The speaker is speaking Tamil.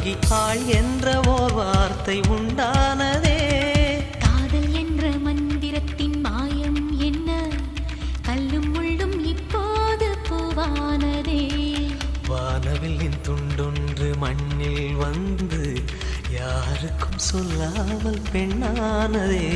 பெண்ணாகி ஆள் என்ற ஓர் வார்த்தை உண்டானதே. காதல் என்ற மந்திரத்தின் மாயம் என்ன, கல்லும் முள்ளும் இப்போது பூவானதே. வானவில்லின் துண்டொன்று மண்ணில் வந்து யாருக்கும் சொல்லாமல் பெண்ணானதே.